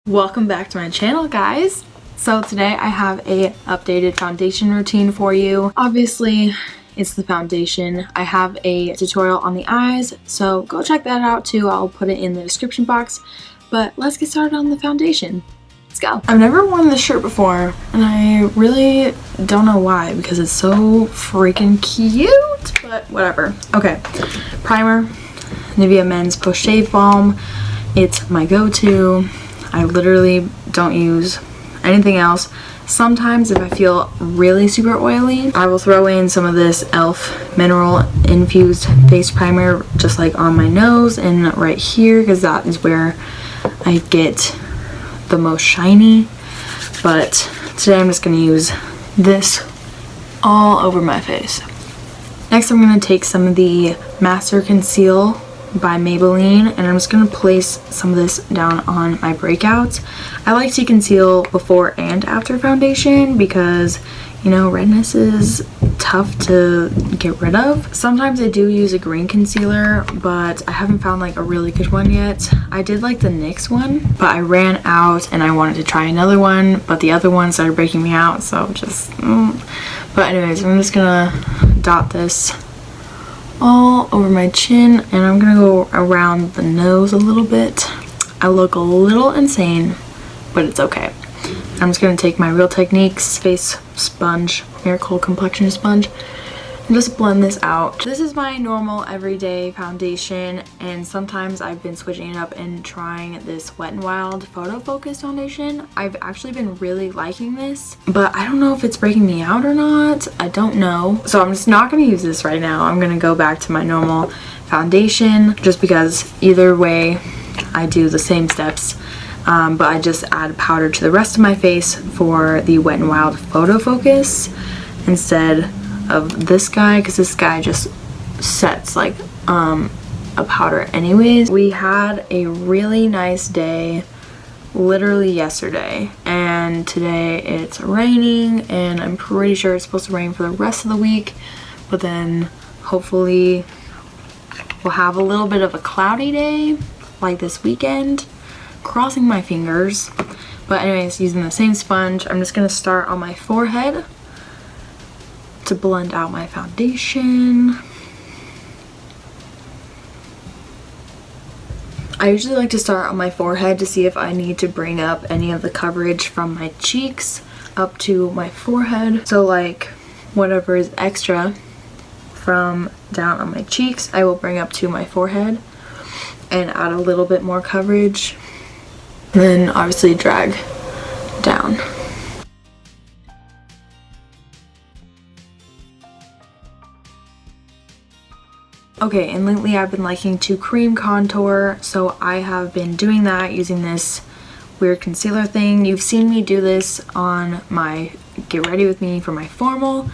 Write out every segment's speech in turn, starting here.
Welcome back to my channel, guys. So today I have a updated foundation routine for you. Obviously it's the foundation. I have a tutorial on the eyes, so go check that out too. I'll put it in the description box, but let's get started on the foundation. Let's go. I've never worn this shirt before and I really don't know why, because it's so freaking cute, but whatever. Okay, primer, Nivea Men's Post Shave Balm. It's my go-to. I literally don't use anything else. Sometimes if I feel really super oily, I will throw in some of this e.l.f. mineral infused face primer just like on my nose and right here, because that is where I get the most shiny. But today I'm just going to use this all over my face. Next I'm going to take some of the Master Conceal by Maybelline, and I'm just going to place some of this down on my breakouts. I like to conceal before and after foundation because, you know, redness is tough to get rid of. Sometimes I do use a green concealer, but I haven't found like a really good one yet. I did like the NYX one, but I ran out and I wanted to try another one, but the other one started breaking me out, so just But anyways, I'm just gonna dot this all over my chin, and I'm gonna go around the nose a little bit. I look a little insane, but it's okay. I'm just gonna take my Real Techniques face sponge, Miracle Complexion Sponge, and just blend this out. This is my normal everyday foundation, and sometimes I've been switching it up and trying this Wet n Wild Photo Focus foundation. I've actually been really liking this, but I don't know if it's breaking me out or not. I don't know. So I'm just not gonna use this right now. I'm gonna go back to my normal foundation just because either way I do the same steps. But I just add powder to the rest of my face for the Wet n Wild Photo Focus instead of this guy, because this guy just sets like a powder anyways. We had a really nice day literally yesterday, and today it's raining, and I'm pretty sure it's supposed to rain for the rest of the week, but then hopefully we'll have a little bit of a cloudy day like this weekend. Crossing my fingers. But anyways, using the same sponge, I'm just gonna start on my forehead to blend out my foundation. I usually like to start on my forehead to see if I need to bring up any of the coverage from my cheeks up to my forehead. So like whatever is extra from down on my cheeks, I will bring up to my forehead and add a little bit more coverage. And then obviously drag down. Okay, and lately I've been liking to cream contour, so I have been doing that using this weird concealer thing. You've seen me do this on my Get Ready With Me for my formal,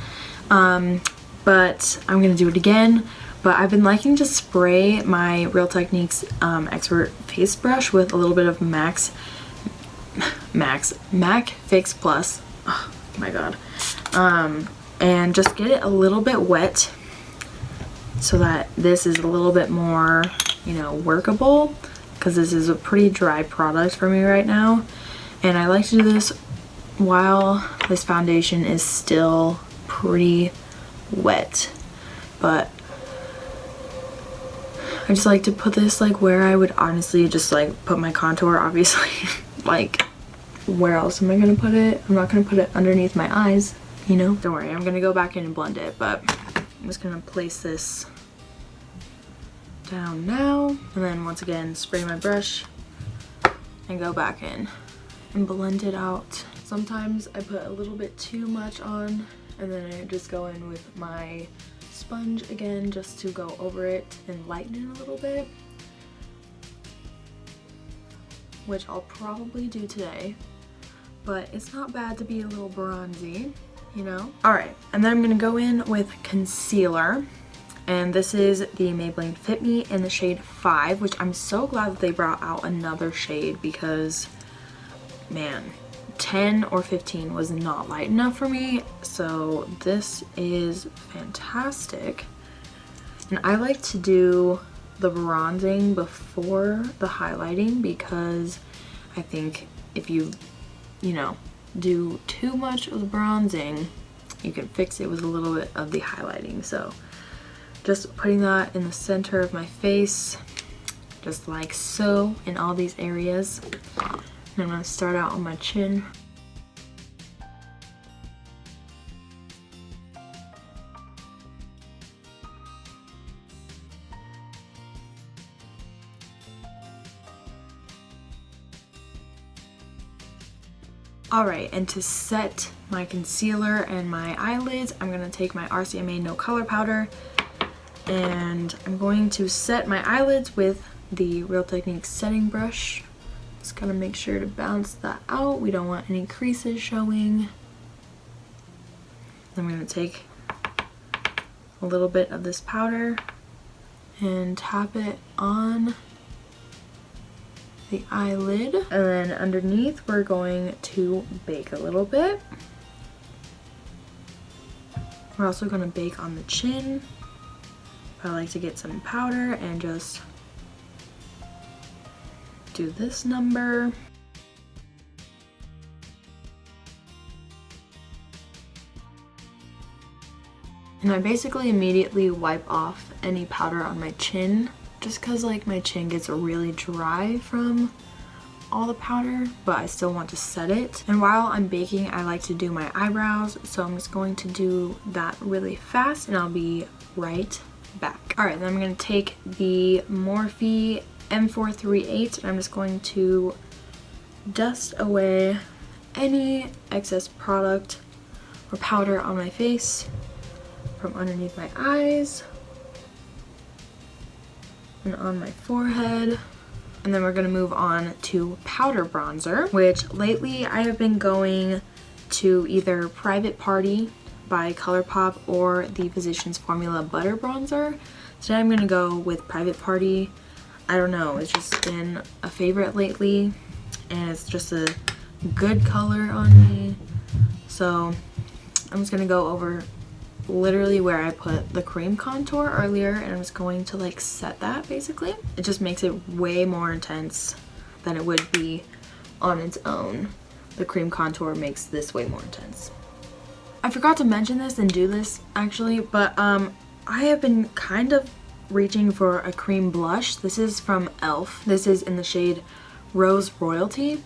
but I'm gonna do it again. But I've been liking to spray my Real Techniques Expert Face Brush with a little bit of MAC Fix Plus. Oh my god. And just get it a little bit wet so that this is a little bit more, you know, workable, because this is a pretty dry product for me right now. And I like to do this while this foundation is still pretty wet. But I just like to put this like where I would honestly just like put my contour, obviously. Like, where else am I gonna put it? I'm not gonna put it underneath my eyes, you know? Don't worry, I'm gonna go back in and blend it, but I'm just gonna place this down now, and then once again spray my brush and go back in and blend it out. Sometimes I put a little bit too much on, and then I just go in with my sponge again just to go over it and lighten it a little bit, which I'll probably do today, but it's not bad to be a little bronzy, you know? Alright, and then I'm gonna go in with concealer, and this is the Maybelline Fit Me in the shade 5, which I'm so glad that they brought out another shade, because man, 10 or 15 was not light enough for me, so this is fantastic. And I like to do the bronzing before the highlighting because I think if you know, do too much of the bronzing, you can fix it with a little bit of the highlighting. So just putting that in the center of my face, just like so, in all these areas. And I'm gonna start out on my chin. Alright, and to set my concealer and my eyelids, I'm going to take my RCMA No Color Powder, and I'm going to set my eyelids with the Real Techniques setting brush. Just gotta make sure to balance that out. We don't want any creases showing. I'm going to take a little bit of this powder and tap it on the eyelid, and then underneath we're going to bake a little bit. We're also going to bake on the chin. I like to get some powder and just do this number. And I basically immediately wipe off any powder on my chin, just because like my chin gets really dry from all the powder, but I still want to set it. And while I'm baking, I like to do my eyebrows, so I'm just going to do that really fast and I'll be right back. Alright, then I'm going to take the Morphe M438 and I'm just going to dust away any excess product or powder on my face from underneath my eyes and on my forehead. And then we're going to move on to powder bronzer, which lately I have been going to either Private Party by Colourpop or the Physicians Formula Butter Bronzer. Today I'm going to go with Private Party. I don't know, it's just been a favorite lately and it's just a good color on me. So I'm just going to go over literally where I put the cream contour earlier, and I'm just going to like set that basically. It just makes it way more intense than it would be on its own. The cream contour makes this way more intense. I forgot to mention this and do this actually, but I have been kind of reaching for a cream blush. This is from e.l.f. This is in the shade Rose Royalty.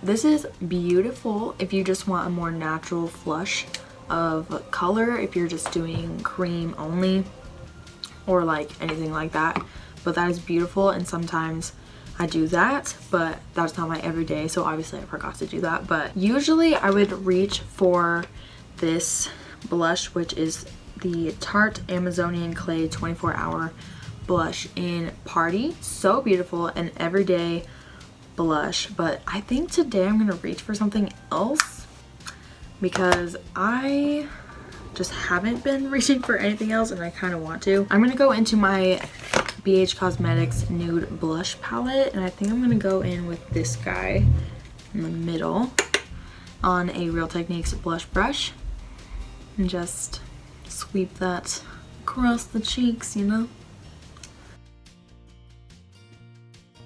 This is beautiful if you just want a more natural flush of color, if you're just doing cream only or like anything like that. But that is beautiful, and sometimes I do that, but that's not my everyday, so obviously I forgot to do that. But usually I would reach for this blush, which is the Tarte Amazonian Clay 24-hour blush in Party. So beautiful, an everyday blush, but I think today I'm gonna reach for something else because I just haven't been reaching for anything else and I kind of want to. I'm gonna go into my BHCosmetics Nude Blush Palette, and I think I'm gonna go in with this guy in the middle on a Real Techniques blush brush and just sweep that across the cheeks, you know?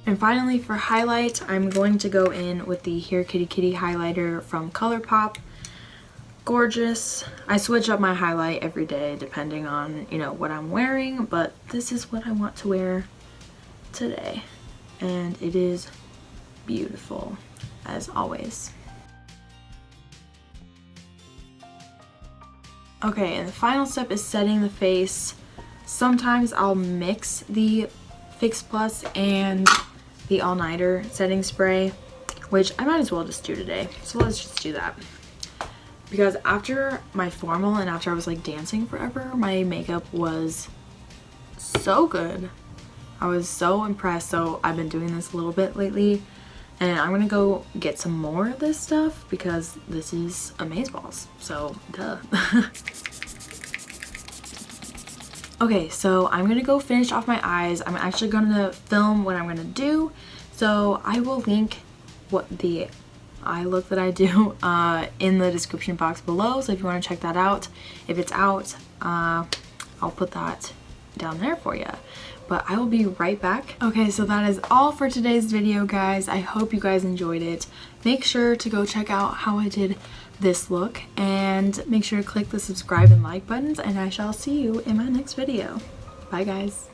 And finally, for highlight, I'm going to go in with the Here Kitty Kitty highlighter from Colourpop. Gorgeous. I switch up my highlight every day depending on, you know, what I'm wearing, but this is what I want to wear today. And it is beautiful, as always. Okay, and the final step is setting the face. Sometimes I'll mix the Fix Plus and the All Nighter setting spray, which I might as well just do today. So let's just do that. Because after my formal and after I was like dancing forever, my makeup was so good. I was so impressed. So I've been doing this a little bit lately, and I'm gonna go get some more of this stuff because this is amazeballs. So duh. Okay, so I'm gonna go finish off my eyes. I'm actually gonna film what I'm gonna do, so I will link what the eye look that I do in the description box below, so if you want to check that out. If it's out, I'll put that down there for you. but I will be right back. Okay, so that is all for today's video, guys. I hope you guys enjoyed it. Make sure to go check out how I did this look, and make sure to click the subscribe and like buttons, and I shall see you in my next video. Bye, guys.